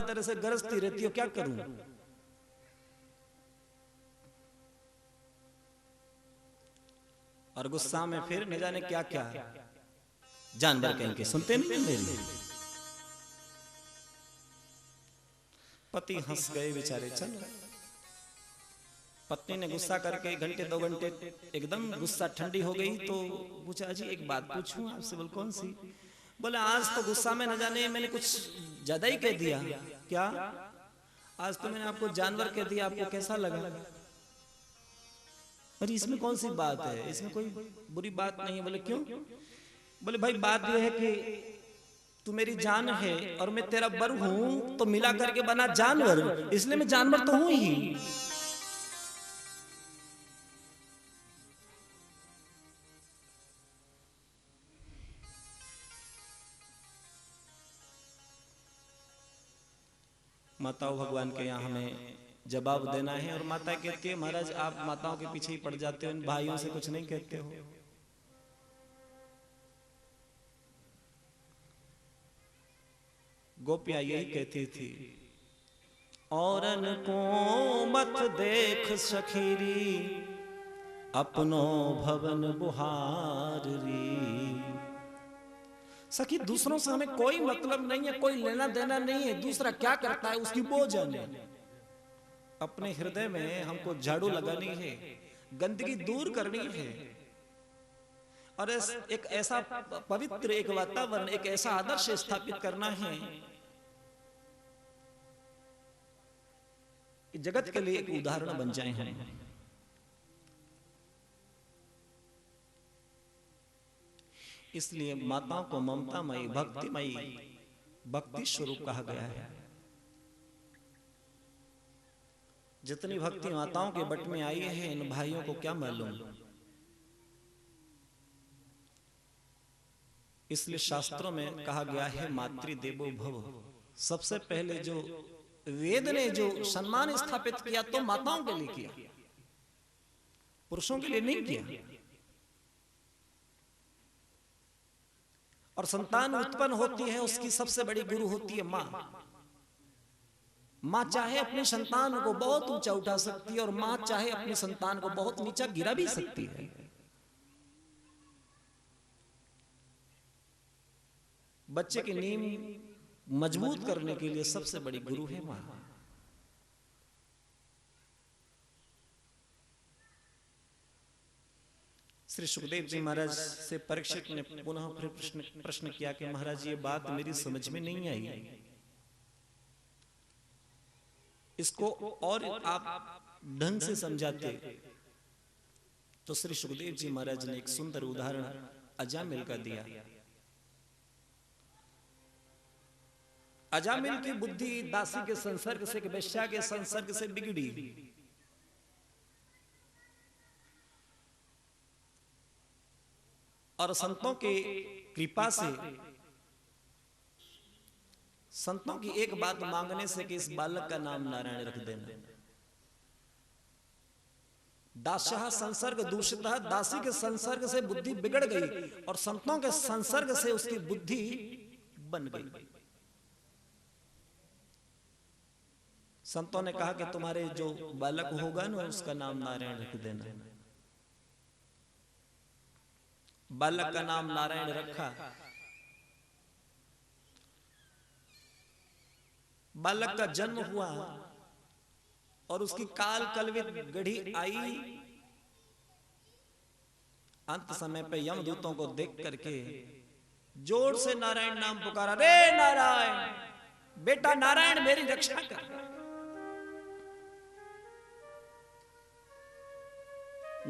तरह से गरजती रहती हो, क्या करूं? और गुस्सा में फिर न जाने क्या क्या जानवर कहीं के सुनते नहीं है मेरी। पति हंस गए बेचारे। चलो, पत्नी ने गुस्सा करके घंटे 2 घंटे एकदम गुस्सा ठंडी हो गई तो पूछा, जी एक बात पूछूं आपसे? बोल कौन सी? बोले आज तो गुस्सा में न जाने मैंने कुछ ज्यादा ही कह दिया। क्या? आज तो मैंने आपको जानवर कह दिया, आपको कैसा लगा? अरे इसमें कौन सी बात है, इसमें कोई बुरी बात नहीं है। बोले क्यों? बोले भाई बात यह है कि तू मेरी जान है और मैं तेरा बर हूं, तो मिला करके बना जानवर, इसलिए मैं जानवर तो हूं ही। माताओं भगवान के यहाँ हमें जवाब देना है। और माता कहती है, महाराज आप माताओं के पीछे ही पड़ जाते हो, इन भाइयों से कुछ नहीं कहते हो। गोपियां यही कहती थी, औरन को मत देख सखीरी, अपनो भवन बुहारी। सखी दूसरों से हमें कोई मतलब नहीं है, कोई लेना देना नहीं है, दूसरा क्या करता है उसकी वो जाने। अपने हृदय में हमको झाड़ू लगानी है, गंदगी दूर करनी है, और एक ऐसा पवित्र एक वातावरण, एक ऐसा आदर्श स्थापित करना है कि जगत के लिए एक उदाहरण बन जाए हम। इसलिए माताओं को ममतामयी, भक्तिमयी, भक्ति स्वरूप कहा गया है। जितनी भक्ति माताओं के बट में आई है, इन भाइयों को क्या मालूम। इसलिए शास्त्रों में कहा गया है, मातृ देवो भव। सबसे पहले जो वेद ने जो सम्मान स्थापित किया तो माताओं के लिए किया, पुरुषों के लिए नहीं किया। और संतान उत्पन्न होती है, उसकी सबसे बड़ी गुरु होती है माँ। माँ चाहे अपनी संतान को बहुत ऊंचा उठा सकती है, और माँ चाहे अपनी संतान को बहुत नीचा गिरा भी सकती है। बच्चे की नींव मजबूत करने के लिए सबसे बड़ी गुरु है माँ। श्री सुखदेव जी महाराज से परीक्षित ने पुनः फिर प्रश्न किया कि महाराज ये बात मेरी समझ में नहीं आई, इसको और आप ढंग से समझाते। तो श्री सुखदेव जी महाराज ने एक सुंदर उदाहरण अजामिल का दिया। अजामिल की बुद्धि दासी के संसर्ग से, वेश्या के संसर्ग से बिगड़ी। और संतों के कृपा से, संतों की एक बात मांगने से कि इस बालक का नाम नारायण रख देना। दास्यः संसर्ग दूषितः, दासी के संसर्ग से बुद्धि बिगड़ गई और संतों के संसर्ग से उसकी बुद्धि बन गई। संतों ने कहा कि तुम्हारे जो बालक होगा ना, उसका नाम नारायण रख देना। बालक का नाम नारायण रखा। बालक का जन्म हुआ और उसकी काल कलवित गढ़ी आई। अंत समय पे यमदूतों को देख करके जोर से नारायण नाम पुकारा, रे नारायण, बेटा नारायण मेरी रक्षा कर।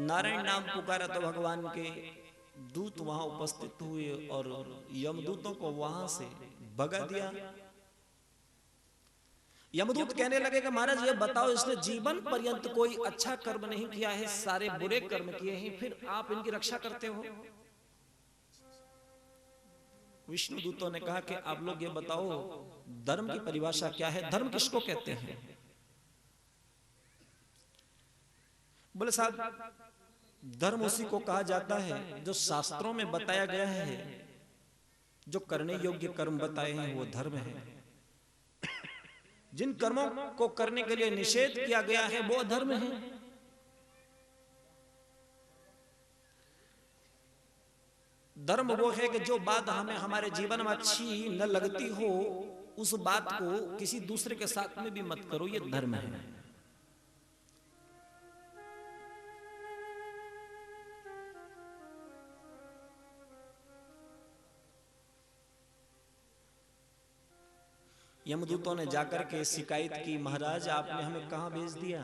नारायण नाम पुकारा तो भगवान के दूत वहां उपस्थित हुए और यमदूतों को वहां से भगा दिया। यमदूत कहने लगे कि महाराज ये बताओ, इसने जीवन पर्यंत कोई अच्छा कर्म नहीं किया है, सारे बुरे कर्म किए हैं, फिर आप इनकी रक्षा करते हो। विष्णु दूतों ने कहा कि आप लोग ये बताओ, धर्म की परिभाषा क्या है, धर्म किसको कहते हैं? बोले साहब, धर्म उसी को कहा जाता है जो शास्त्रों में बताया गया है, जो करने योग्य कर्म बताए हैं वो धर्म है। जिन कर्मों को करने के लिए निषेध किया गया है वो अधर्म है। धर्म वो है कि जो बात हमें हमारे जीवन में अच्छी न लगती हो उस बात को किसी दूसरे के साथ में भी मत करो, ये धर्म है। यमदूतों ने जाकर के शिकायत की, महाराज आपने हमें कहां भेज दिया।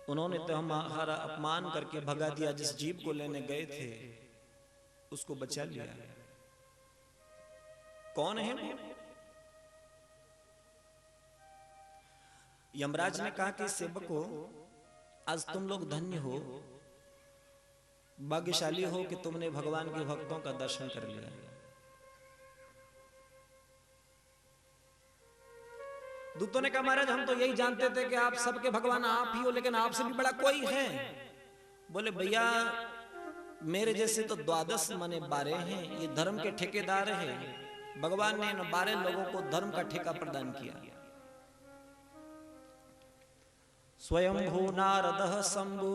उन्होंने तो हमारा अपमान करके भगा दिया, जिस जीव को लेने गए थे उसको बचा लिया। कौन है वो? यमराज ने कहा कि सेवकों, आज तुम लोग धन्य हो, भाग्यशाली हो कि तुमने भगवान के भक्तों का दर्शन कर लिया। दूतों ने कहा महाराज हम तो यही जानते थे कि आप सबके भगवान आप ही हो, लेकिन आपसे भी बड़ा कोई है। बोले भैया मेरे जैसे तो 12 माने 12 हैं, ये धर्म के ठेकेदार हैं। भगवान ने इन 12 लोगों को धर्म का ठेका प्रदान किया। स्वयंभू नारदः शंभु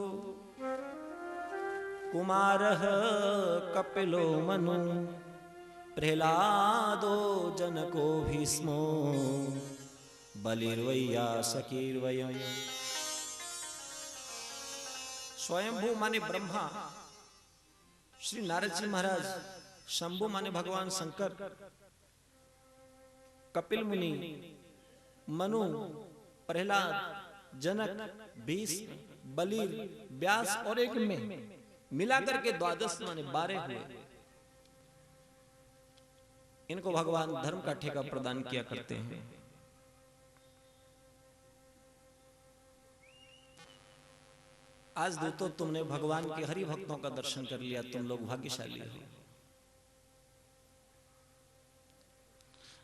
कुमारः कपिलो मनु प्रह्लादो जनको भीष्मो बलिर्वैयासकीर्वयम्। स्वयंभू माने ब्रह्मा श्री नारद जी महाराज, शंभु माने भगवान शंकर, कपिल मुनि, मनु, प्रहलाद, जनक, भीष्म, बलि, व्यास और एक में मिलाकर के 12 माने 12 हुए। इनको भगवान धर्म का ठेका प्रदान किया करते हैं। आज दोस्तों तुमने भगवान के हरि भक्तों का दर्शन कर लिया, तुम लोग भाग्यशाली हो।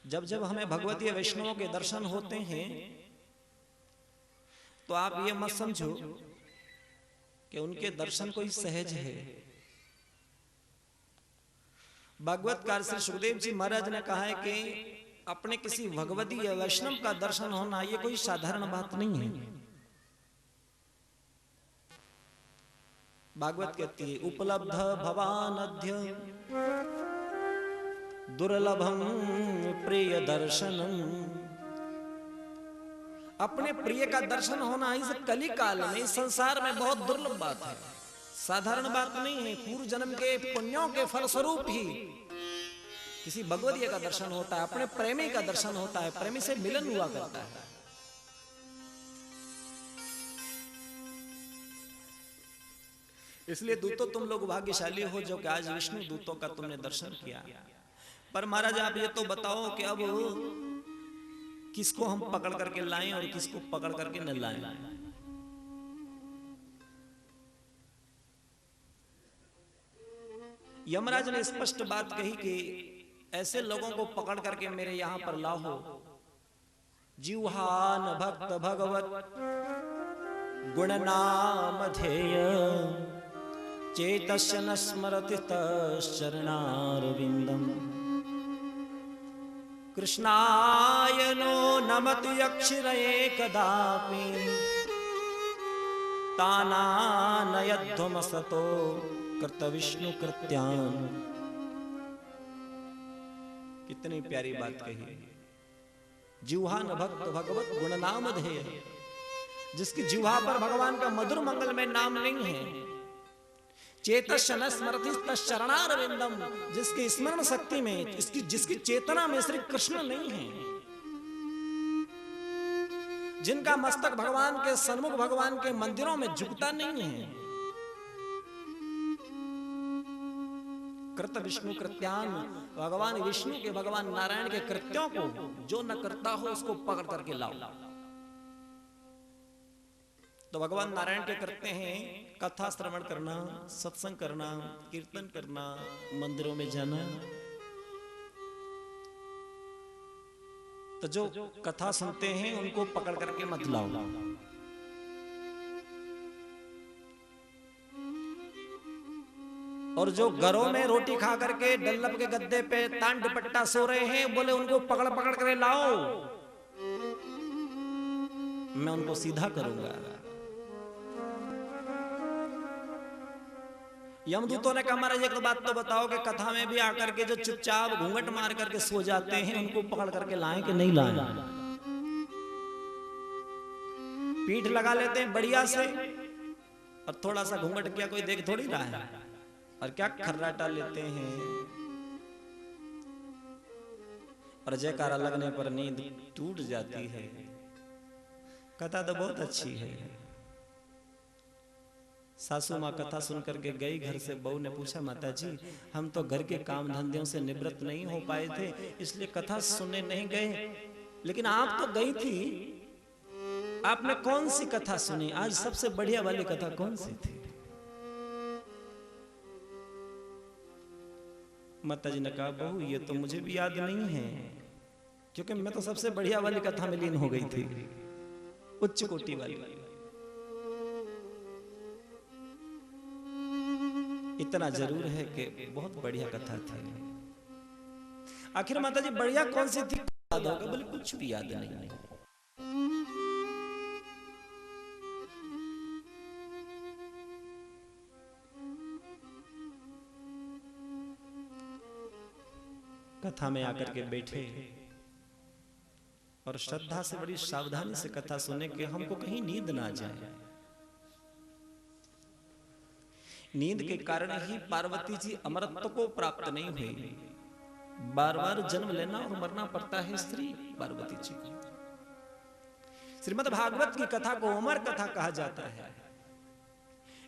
जब जब हमें भगवतीय वैष्णवों के दर्शन होते हैं तो आप ये मत समझो कि उनके दर्शन कोई सहज है। भागवतकार श्री सुखदेव जी महाराज ने कहा है कि अपने किसी भगवती या वैष्णव का दर्शन होना ये कोई साधारण बात नहीं है। भागवत कहती है उपलब्ध भवानद्य दुर्लभम प्रिय दर्शनम। अपने प्रिय का दर्शन होना इस कली काल में, इस संसार में बहुत दुर्लभ बात है, साधारण बात नहीं है। पूर्व जन्म के पुण्यों के फलस्वरूप ही किसी भगवतीय का दर्शन होता है, अपने प्रेमी का दर्शन होता है, प्रेमी से मिलन हुआ करता है। इसलिए दूतों तुम लोग भाग्यशाली हो जो कि आज विष्णु दूतों का तुमने दर्शन किया। पर महाराज आप ये तो बताओ कि अब किसको हम पकड़ करके लाएं और किसको पकड़ करके न लाएं। यमराज ने स्पष्ट बात कही कि ऐसे लोगों को पकड़ करके मेरे यहां पर लाओ जिह्वान भक्त भगवत गुण नाम ध्येय चेतस्य न स्मरति तश्चरणारविंदम कृष्णाय नो नमति अक्षिरये कदापि तानानयध्वमसतो कृत विष्णु कृत्यान्। कितनी प्यारी बात कही। जिह्वान भक्त भगवत गुण नाम ध्येय, जिसकी जिह्वा पर भगवान का मधुर मंगलमय नाम नहीं है। चेतस्य न स्मरति तश्चरणारविंदम, जिसकी स्मरण शक्ति में, जिसकी चेतना में श्री कृष्ण नहीं है, जिनका मस्तक भगवान के सन्मुख भगवान के मंदिरों में झुकता नहीं है। कृत विष्णु कृत्यान, भगवान विष्णु के, भगवान नारायण के कृत्यों को जो न करता हो उसको पकड़ करके लाओ। तो भगवान नारायण के करते हैं कथा श्रवण करना, सत्संग करना, कीर्तन करना, मंदिरों में जाना। तो जो कथा सुनते हैं उनको पकड़ करके मत लाओ। और जो घरों में रोटी खा करके डल्लब के गद्दे पे तान दुपट्टा सो रहे हैं, बोले उनको पकड़ पकड़ कर लाओ, मैं उनको सीधा करूंगा। यमदूतों ने कहा महाराज एक बात तो बताओ कि कथा में भी आकर के जो चुपचाप घूंघट मार करके सो जाते हैं, उनको पकड़ करके लाएं कि नहीं लाएं? पीठ लगा लेते हैं बढ़िया से, और थोड़ा सा घूंघट किया, कोई देख थोड़ी रहा है, और क्या खर्राटा लेते हैं, और जयकारा लगने पर नींद टूट जाती है। कथा तो बहुत अच्छी है। सासू माँ कथा सुन करके गई घर से, बहू ने पूछा माता जी हम तो घर के काम धंधों से निवृत्त नहीं हो पाए थे, इसलिए कथा सुनने नहीं गए, लेकिन आप तो गई थी, आपने कौन सी कथा सुनी? आज सबसे बढ़िया वाली कथा कौन सी थी? माता जी ने कहा बहू ये तो मुझे भी याद नहीं है, क्योंकि मैं तो सबसे बढ़िया वाली कथा में लीन हो गई थी, उच्च कोटि वाली। इतना जरूर है कि बहुत बढ़िया कथा थी। आखिर माता जी बढ़िया कौन सी थी याद होगा? बोले कुछ भी याद नहीं। कथा में आकर के बैठे और श्रद्धा से बड़ी सावधानी से कथा सुने कि हमको कहीं नींद ना जाए। नींद के कारण ही पार्वती जी अमरत्व को प्राप्त नहीं हुई, बार बार जन्म लेना और मरना पड़ता है स्त्री पार्वती जी को। श्रीमद् भागवत की कथा को अमर कथा कहा जाता है।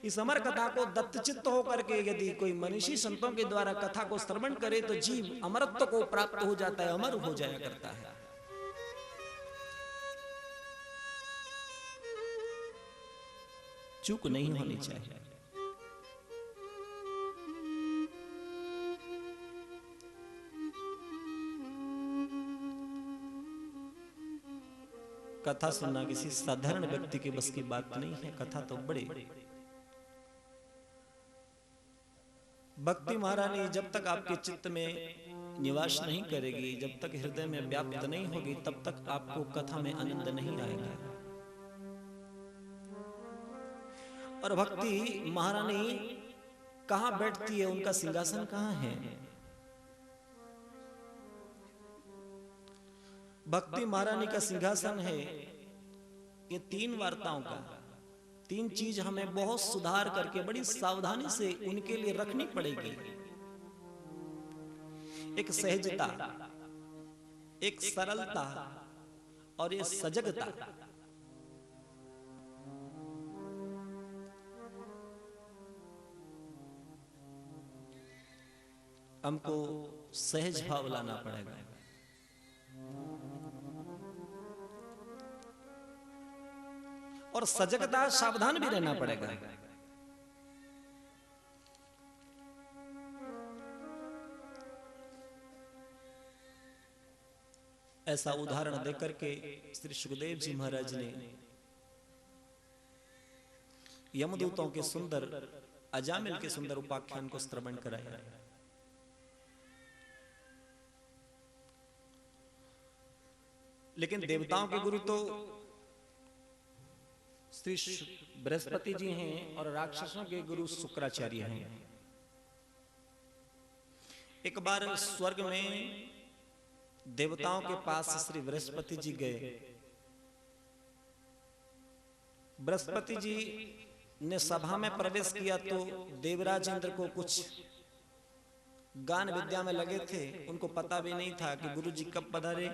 इस अमर कथा को दत्तचित्त होकर के यदि कोई मनीषी संतों के द्वारा कथा को श्रवण करे तो जीव अमरत्व को प्राप्त हो जाता है, अमर हो जाया करता है। चूक नहीं होनी चाहिए। कथा सुनना किसी साधारण व्यक्ति के बस की बात नहीं है। कथा तो बड़े भक्ति महारानी जब तक आपके चित्त में निवास नहीं करेगी, जब तक हृदय में व्याप्त नहीं होगी, तब तक आपको कथा में आनंद नहीं आएगा। और भक्ति महारानी कहां बैठती है, उनका सिंहासन कहां है? भक्ति महारानी का सिंहासन है ये तीन वार्ताओं का। तीन चीज हमें बहुत सुधार करके बड़ी सावधानी से उनके लिए रखनी पड़ेगी। एक सहजता, एक सरलता और एक सजगता। हमको सहज भाव लाना पड़ेगा। और सजगता, सावधान भी रहना पड़ेगा। ऐसा उदाहरण देकर के श्री सुखदेव जी महाराज ने यमदूतों के सुंदर, अजामिल के सुंदर उपाख्यान को श्रवण कराया। लेकिन देवताओं के गुरु तो श्री बृहस्पति जी हैं और राक्षसों के गुरु शुक्राचार्य हैं। एक बार स्वर्ग में देवताओं के पास श्री बृहस्पति जी गए। बृहस्पति जी ने सभा में प्रवेश किया तो देवराज इंद्र को कुछ गान विद्या में लगे थे, उनको पता भी नहीं था कि गुरु जी कब पधारे।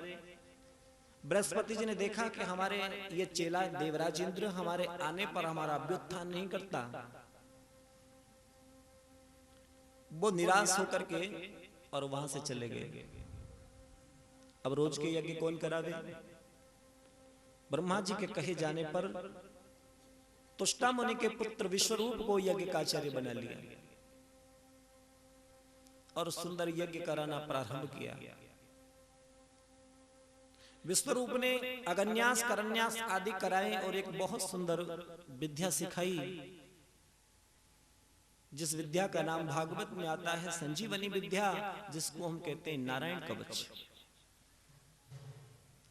बृहस्पति जी ने देखा कि हमारे ये चेला देवराज इंद्र हमारे आने पर हमारा अभ्युत्थान नहीं करता। वो निराश होकर के और वहां से चले गए। अब रोज के यज्ञ कौन करावे? ब्रह्मा जी के कहे जाने पर तुष्टा मुनि के पुत्र विश्वरूप को यज्ञ का आचार्य बना लिया और सुंदर यज्ञ कराना प्रारंभ किया। विश्वरूप ने अगन्यास करन्यास आदि कराए और एक बहुत सुंदर विद्या सिखाई। जिस विद्या का नाम भागवत में आता है संजीवनी विद्या, जिसको हम कहते हैं नारायण कवच,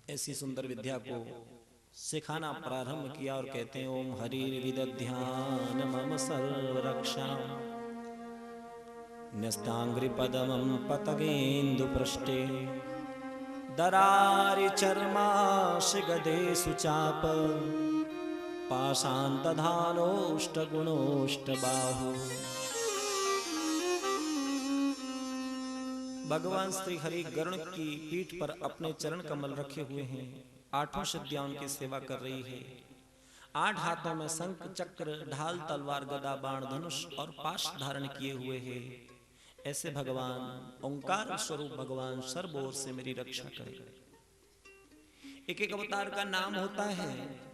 ऐसी सुंदर विद्या को सिखाना प्रारंभ किया और कहते हैं ओम हरि विदध्यान मम सर्व रक्षा न्यस्तांग्रि पदमं पतगेन्दु पृष्ठे दरारि चर्माश गदेषु चाप पाशान्तधानोष्ट गुणोष्ट बाहु। भगवान श्री हरि गरुण की पीठ पर अपने चरण कमल रखे हुए हैं, आठों सिद्धियां उनकी सेवा कर रही है। 8 हाथों में शंख चक्र ढाल तलवार गदा बाण धनुष और पाश धारण किए हुए हैं। ऐसे भगवान ओंकार स्वरूप भगवान सर्व ओर से मेरी रक्षा करे। एक एक अवतार का नाम होता है।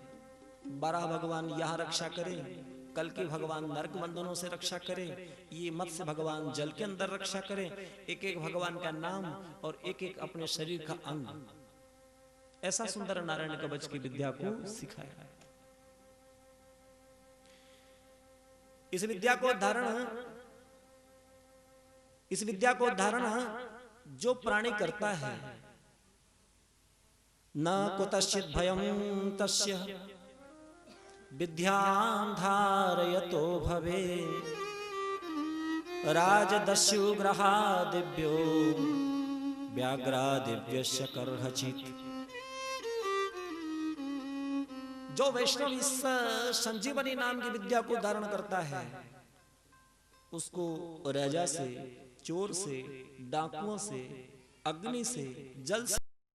बारह भगवान यहाँ रक्षा करे, कल के भगवान नरक बंधनों से रक्षा करे, ये मत्स्य भगवान जल के अंदर रक्षा करे। एक एक भगवान का नाम और एक एक अपने शरीर का अंग, ऐसा सुंदर नारायण कवच की विद्या को सिखाया। इस विद्या को धारण जो प्राणी करता है, न कुतश्चित् भयं तस्य विद्यां धारयतो भवे राजदस्युग्रहा दिव्यो व्याघ्रा दिव्यस्य कर्हचित्। जो वैष्णव इस संजीवनी नाम की विद्या को धारण करता है, उसको राजा से, चोर से, डाकुओं से, अग्नि से, जल से